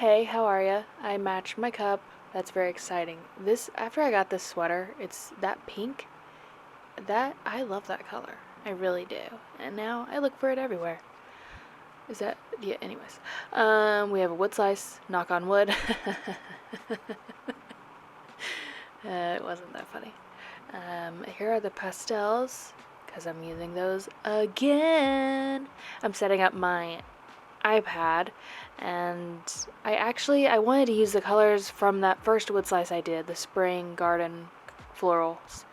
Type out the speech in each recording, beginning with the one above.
Hey, how are ya? I matched my cup. That's very exciting. After I got this sweater, it's that pink. I love that color. I really do. And now I look for it everywhere. Yeah, anyways. We have a wood slice, knock on wood. It wasn't that funny. Here are the pastels, because I'm using those again. I'm setting up my iPad, and I wanted to use the colors from that first wood slice I did, the spring garden florals.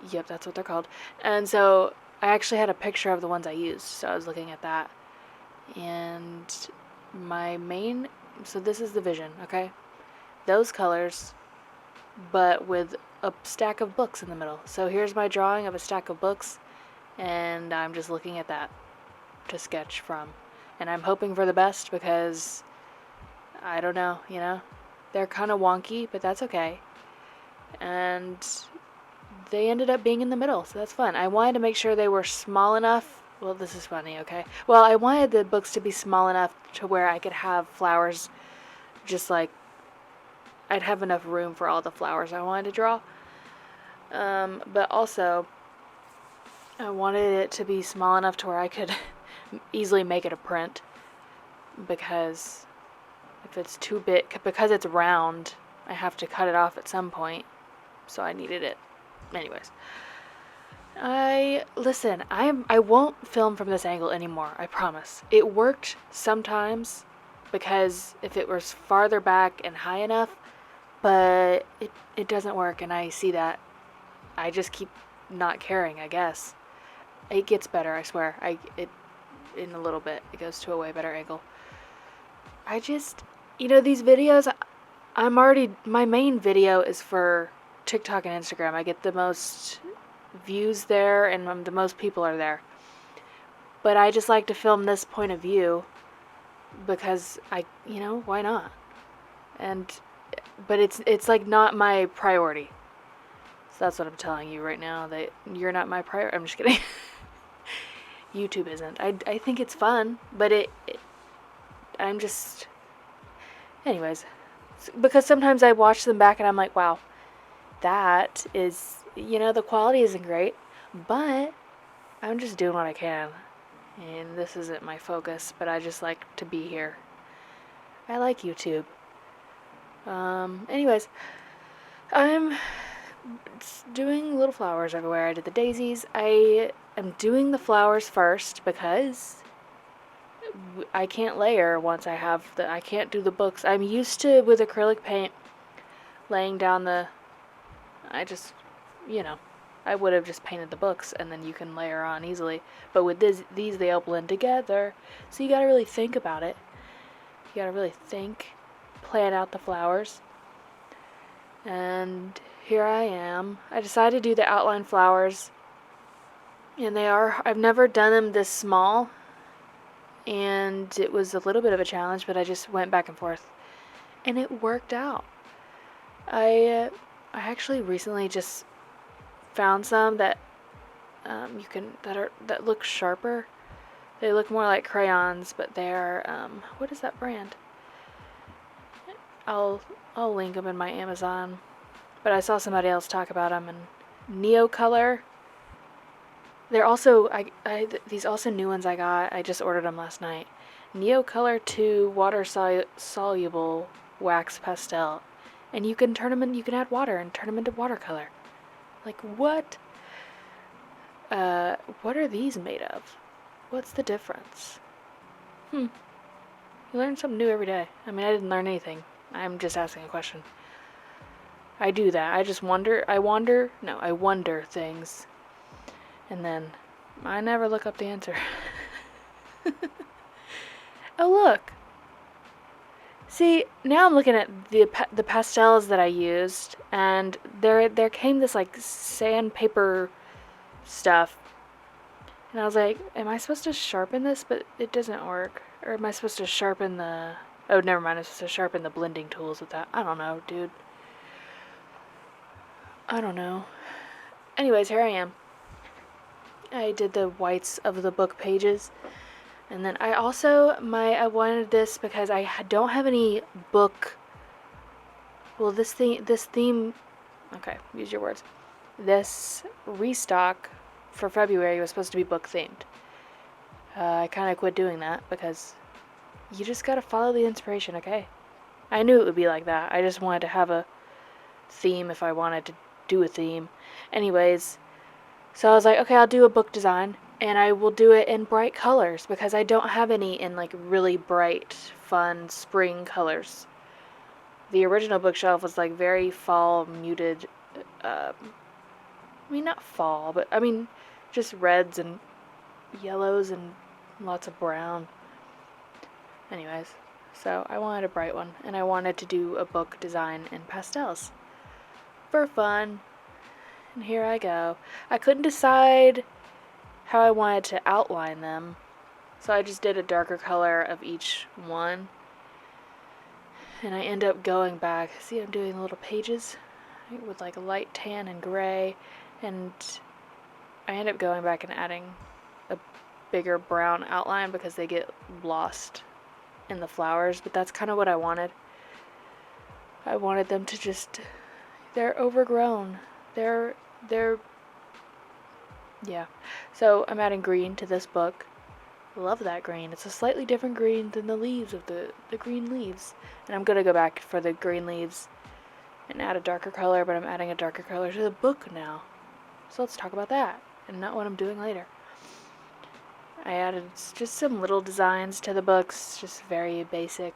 Yep, that's what they're called. And so I actually had a picture of the ones I used, so I was looking at that. And my main, so this is the vision, okay? Those colors, but with a stack of books in the middle. So here's my drawing of a stack of books, and I'm just looking at that to sketch from. And I'm hoping for the best because I don't know, they're kind of wonky, but that's okay. And they ended up being in the middle, so that's fun. I wanted to make sure they were small enough. Well, this is funny, okay? Well, I wanted the books to be small enough to where I could have flowers, just like I'd have enough room for all the flowers I wanted to draw. But also, I wanted it to be small enough to where I could easily make it a print, because if it's too big, because it's round, I have to cut it off at some point, so I needed it. Anyways, I won't film from this angle anymore, I promise. It worked sometimes, because if it was farther back and high enough, but it doesn't work, and I see that. I just keep not caring, I guess. It gets better, I swear. In a little bit, it goes to a way better angle. These videos, my main video is for TikTok and Instagram. I get the most views there, and the most people are there. But I just like to film this point of view because why not? But it's like not my priority. So that's what I'm telling you right now, that you're not my priority. I'm just kidding. YouTube isn't. I think it's fun, but I'm just... Anyways, because sometimes I watch them back and I'm like, wow, that is, the quality isn't great, but I'm just doing what I can. And this isn't my focus, but I just like to be here. I like YouTube. Anyways, I'm doing little flowers everywhere. I did the daisies. I am doing the flowers first because I can't layer once I can't do the books. I'm used to, with acrylic paint, laying down I just, I would have just painted the books and then you can layer on easily. But with these they all blend together. So you gotta really think about it. You gotta really plan out the flowers. And here I am. I decided to do the outline flowers. And I've never done them this small. And it was a little bit of a challenge, but I just went back and forth. And it worked out. I actually recently just found some that that look sharper. They look more like crayons, but they're what is that brand? I'll link them in my Amazon. But I saw somebody else talk about them, and Neocolor. They're also these also new ones I got. I just ordered them last night. Neocolor 2 water soluble wax pastel, and you can you can add water and turn them into watercolor. Like what? What are these made of? What's the difference? You learn something new every day. I mean, I didn't learn anything. I'm just asking a question. I do that. I wonder things. And then I never look up the answer. Oh, look. See, now I'm looking at the pastels that I used, and there came this like sandpaper stuff. And I was like, am I supposed to sharpen this? But it doesn't work. Or am I supposed to sharpen the... Oh, never mind. I'm supposed to sharpen the blending tools with that. I don't know, dude. I don't know. Anyways, here I am. I did the whites of the book pages. And then I also, I wanted this because I don't have any book, well, this theme, okay, use your words. This restock for February was supposed to be book themed. I kind of quit doing that because you just gotta follow the inspiration, okay? I knew it would be like that. I just wanted to have a theme if I wanted to do a theme. Anyways, so I was like, okay, I'll do a book design, and I will do it in bright colors because I don't have any in like really bright, fun spring colors. The original bookshelf was like very fall muted. I mean, not fall, but I mean, just reds and yellows and lots of brown. Anyways, so I wanted a bright one, and I wanted to do a book design in pastels for fun. And here I go. I couldn't decide how I wanted to outline them, so I just did a darker color of each one. And I end up going back. See, I'm doing little pages with like a light tan and gray, and I end up going back and adding a bigger brown outline because they get lost in the flowers, but that's kind of what I wanted. I wanted them to just, they're overgrown. They're, yeah. So I'm adding green to this book. Love that green. It's a slightly different green than the leaves of the green leaves. And I'm going to go back for the green leaves and add a darker color, but I'm adding a darker color to the book now. So let's talk about that and not what I'm doing later. I added just some little designs to the books, just very basic,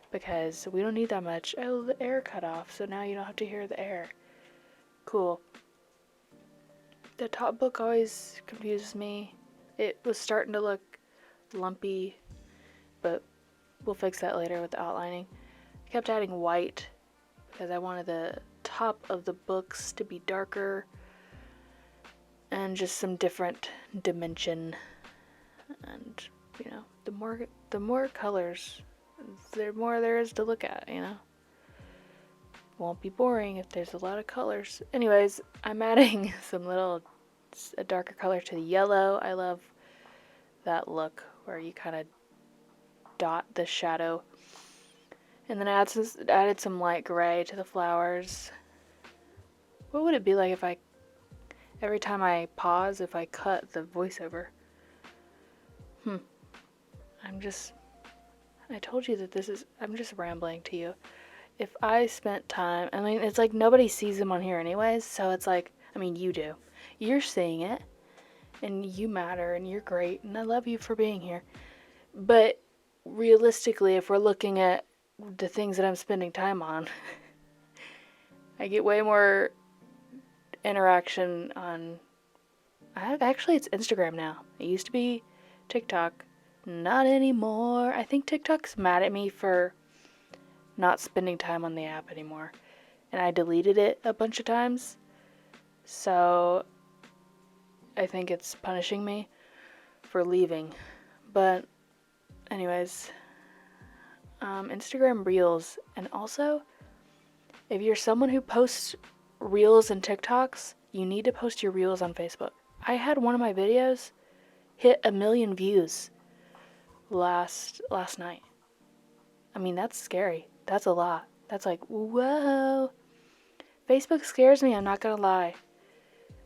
because we don't need that much. Oh, the air cut off, so now you don't have to hear the air. Cool. The top book always confuses me. It was starting to look lumpy, but we'll fix that later with the outlining. I kept adding white because I wanted the top of the books to be darker and just some different dimension. And you know, the more colors, the more there is to look at, you know. Won't be boring if there's a lot of colors. Anyways, I'm adding a darker color to the yellow. I love that look where you kind of dot the shadow. And then I added some light gray to the flowers. What would it be like if every time I pause, if I cut the voiceover? I told you that I'm just rambling to you. If I spent time, I mean, it's like nobody sees them on here anyways, so it's like, I mean, you do. You're seeing it, and you matter, and you're great, and I love you for being here. But realistically, if we're looking at the things that I'm spending time on, I get way more interaction on, actually it's Instagram now. It used to be TikTok. Not anymore. I think TikTok's mad at me for not spending time on the app anymore. And I deleted it a bunch of times. So I think it's punishing me for leaving. But anyways, Instagram Reels. And also, if you're someone who posts Reels and TikToks, you need to post your Reels on Facebook. I had one of my videos hit 1 million views last night. I mean, that's scary. That's a lot. That's like, whoa. Facebook scares me, I'm not gonna lie.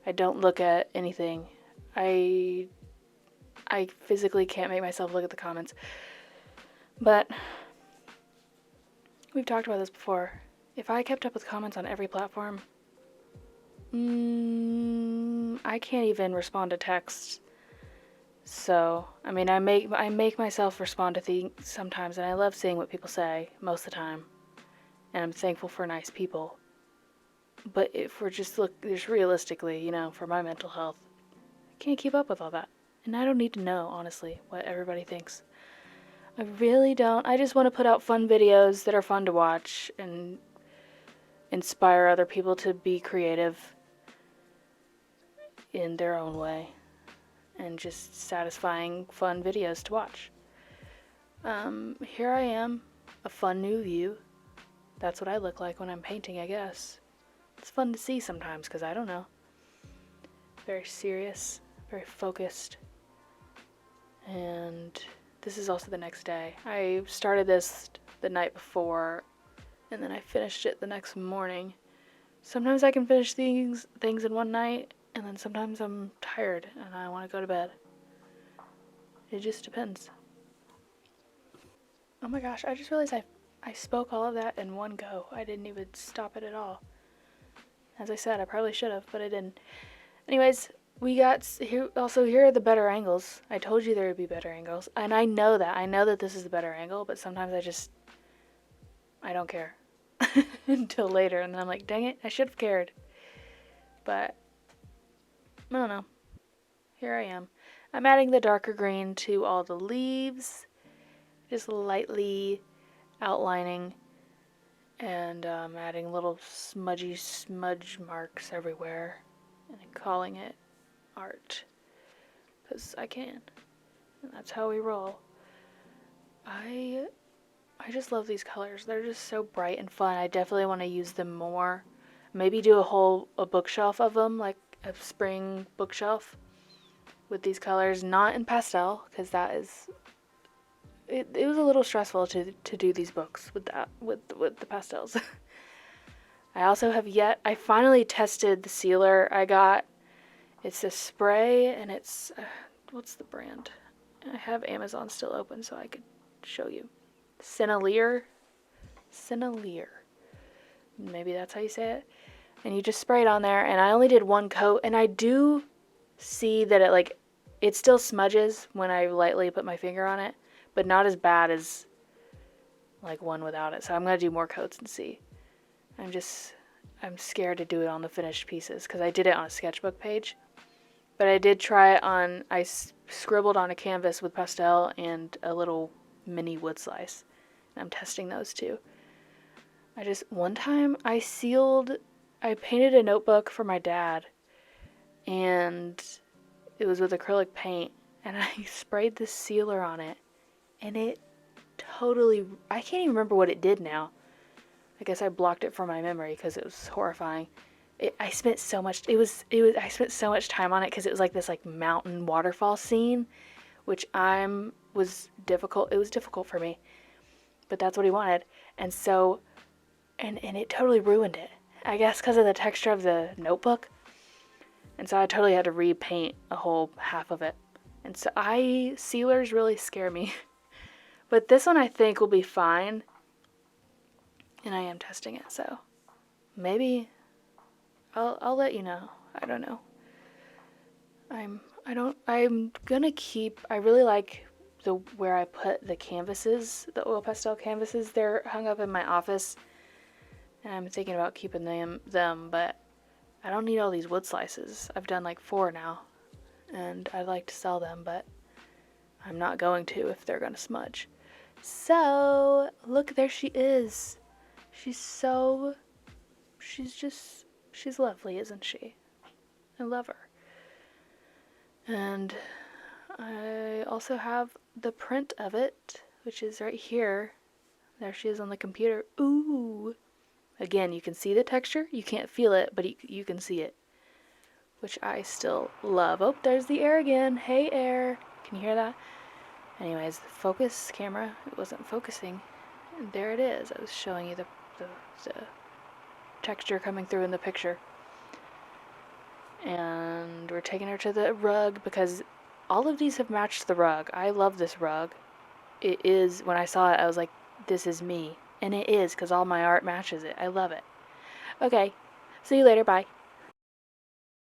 I don't look at anything. I physically can't make myself look at the comments. But we've talked about this before. If I kept up with comments on every platform, I can't even respond to texts. So, I mean, I make myself respond to things sometimes, and I love seeing what people say most of the time. And I'm thankful for nice people. But if we're just realistically, you know, for my mental health, I can't keep up with all that. And I don't need to know, honestly, what everybody thinks. I really don't. I just want to put out fun videos that are fun to watch and inspire other people to be creative in their own way. And just satisfying, fun videos to watch. Here I am, a fun new view. That's what I look like when I'm painting, I guess. It's fun to see sometimes, because I don't know. Very serious, very focused. And this is also the next day. I started this the night before, and then I finished it the next morning. Sometimes I can finish things in one night, and then sometimes I'm tired and I want to go to bed. It just depends. Oh my gosh, I just realized I spoke all of that in one go. I didn't even stop it at all. As I said, I probably should have, but I didn't. Anyways, we got here. Also, here are the better angles. I told you there would be better angles, and I know that. I know that this is the better angle, but sometimes I don't care until later, and then I'm like, dang it, I should have cared. But I don't know. Here I am. I'm adding the darker green to all the leaves, just lightly outlining, and adding little smudgy smudge marks everywhere, and calling it art, because I can, and that's how we roll. I just love these colors. They're just so bright and fun. I definitely want to use them more. Maybe do a bookshelf of them, like a spring bookshelf with these colors, not in pastel, because that is it was a little stressful to do these books with the pastels. I finally tested the sealer I got. It's a spray, and it's what's the brand? I have Amazon still open so I could show you. Cinnalier. Maybe that's how you say it. And you just spray it on there, and I only did one coat, and I do see that it still smudges when I lightly put my finger on it, but not as bad as like one without it. So I'm gonna do more coats and see. I'm scared to do it on the finished pieces because I did it on a sketchbook page, but I did try it on. I scribbled on a canvas with pastel and a little mini wood slice. And I'm testing those too. One time I painted a notebook for my dad, and it was with acrylic paint, and I sprayed the sealer on it, and it totally, I can't even remember what it did now. I guess I blocked it from my memory because it was horrifying. I spent so much time on it because it was like this like mountain waterfall scene, which was difficult. It was difficult for me, but that's what he wanted. And so, and it totally ruined it. I guess because of the texture of the notebook. And so I totally had to repaint a whole half of it. And so sealers really scare me. But this one I think will be fine. And I am testing it, so maybe I'll let you know. I don't know. I'm gonna keep, I really like where I put the canvases, the oil pastel canvases. They're hung up in my office, and I'm thinking about keeping them, but I don't need all these wood slices. I've done like 4 now, and I'd like to sell them, but I'm not going to if they're gonna smudge. So, look, there she is. She's lovely, isn't she? I love her. And I also have the print of it, which is right here. There she is on the computer. Ooh. Again, you can see the texture. You can't feel it, but you can see it, which I still love. Oh, there's the air again. Hey, air. Can you hear that? Anyways, the focus camera, it wasn't focusing. And there it is. I was showing you the texture coming through in the picture. And we're taking her to the rug because all of these have matched the rug. I love this rug. It is, when I saw it, I was like, this is me. And it is, because all my art matches it. I love it. Okay, see you later. Bye.